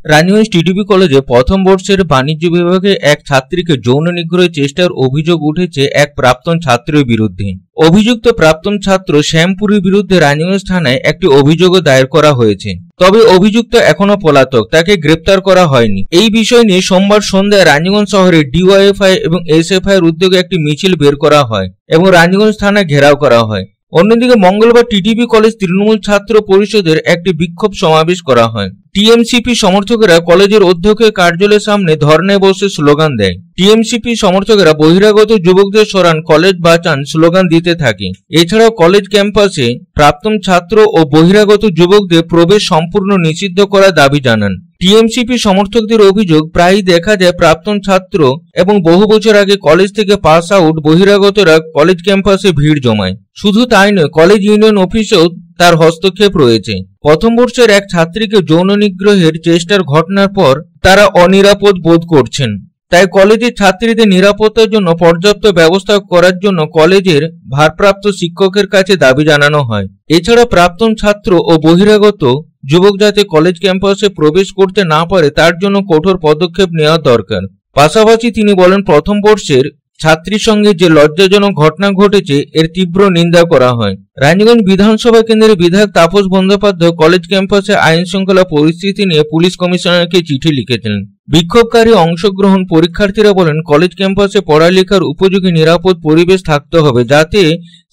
রানীগঞ্জ টিটিবি কলেজে প্রথম বর্ষের বাণিজ্য বিভাগে এক ছাত্রীকে যৌন নিগ্রহের চেষ্টার অভিযোগ উঠেছে এক প্রাক্তন ছাত্রের বিরুদ্ধে। অভিযুক্ত প্রাক্তন ছাত্র শ্যামপুরীর বিরুদ্ধে রানীগঞ্জ থানায় একটি অভিযোগও দায়ের করা হয়েছে। তবে অভিযুক্ত এখনো পলাতক, তাকে গ্রেপ্তার করা হয়নি। এই বিষয় নিয়ে সোমবার সন্ধ্যায় রানীগঞ্জ শহরে ডিওয়াইএফআই এবং এসএফআই এর উদ্যোগে একটি মিছিল বের করা হয় এবং রানীগঞ্জ থানায় ঘেরাও করা হয়। অন্যদিকে মঙ্গলবার টিটিবি কলেজ তৃণমূল ছাত্র পরিষদের একটি বিক্ষোভ সমাবেশ করা হয়। টিএমসিপি সমর্থকেরা কলেজের অধ্যক্ষের কার্যালয়ের সামনে ধর্নায় বসে স্লোগান দেয়। টিএমসিপি সমর্থকেরা বহিরাগত যুবকদের সরান, কলেজ বাঁচান স্লোগান দিতে থাকে। এছাড়াও কলেজ ক্যাম্পাসে প্রাক্তন ছাত্র ও বহিরাগত যুবকদের প্রবেশ সম্পূর্ণ নিষিদ্ধ করার দাবি জানান। টিএমসিপি সমর্থকদের অভিযোগ, প্রায়ই দেখা যায় প্রাক্তন ছাত্র এবং বহু বছর আগে কলেজ থেকে পাস আউট বহিরাগতরা কলেজ ক্যাম্পাসে ভিড় জমায়। শুধু তাই নয়, কলেজ ইউনিয়ন অফিসেও তার হস্তক্ষেপ রয়েছে। প্রথম বর্ষের এক ছাত্রীকে যৌন নিগ্রহের চেষ্টার ঘটনার পর তারা অনিরাপদ বোধ করছেন। তাই কলেজের ছাত্রীদের নিরাপত্তার জন্য পর্যাপ্ত ব্যবস্থা করার জন্য কলেজের ভারপ্রাপ্ত শিক্ষকের কাছে দাবি জানানো হয়। এছাড়া প্রাক্তন ছাত্র ও বহিরাগত যুবক যাতে কলেজ ক্যাম্পাসে প্রবেশ করতে না পারে তার জন্য কঠোর পদক্ষেপ নেওয়া দরকার। পাশাপাশি তিনি বলেন, প্রথম বর্ষের ছাত্রীর সঙ্গে যে লজ্জাজনক ঘটনা ঘটেছে এর তীব্র নিন্দা করা হয়। রানীগঞ্জ বিধানসভা কেন্দ্রের বিধায়ক তাপস বন্দ্যোপাধ্যায় কলেজ ক্যাম্পাসে আইন শৃঙ্খলা পরিস্থিতি নিয়ে পুলিশ কমিশনারকে চিঠি লিখেছিলেন। বিক্ষোভকারী অংশগ্রহণ পরীক্ষার্থীরা বলেন, কলেজ ক্যাম্পাসে পড়ালেখার উপযোগী নিরাপদ পরিবেশ থাকতে হবে যাতে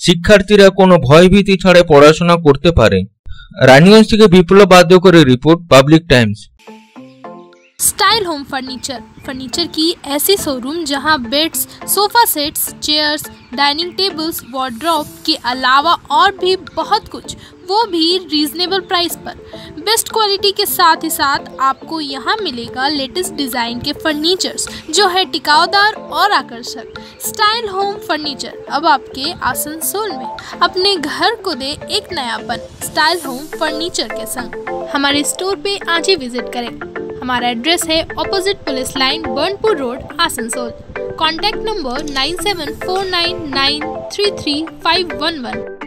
শিক্ষার্থীরা কোনো ভয়ভীতি ছাড়াই পড়াশোনা করতে পারে। रानीगंज থেকে বিপ্লব বাদ্যকরের report, public times. Style home furniture की ऐसी शोरूम जहां beds, sofa sets, chairs, dining tables, wardrobe के अलावा और भी बहुत कुछ, वो भी रीजनेबल प्राइस पर। बेस्ट क्वालिटी के साथ ही साथ आपको यहाँ मिलेगा लेटेस्ट डिज़ाइन के फर्नीचर्स जो है टिकाऊदार और आकर्षक। स्टाइल होम फर्नीचर अब आपके आसनसोल में। अपने घर को दे एक नयापन स्टाइल होम फर्नीचर के संग। हमारे स्टोर पे आज ही विजिट करें। हमारा एड्रेस है opposite police line, Burnpur road, Asansol. Contact number 9749933511।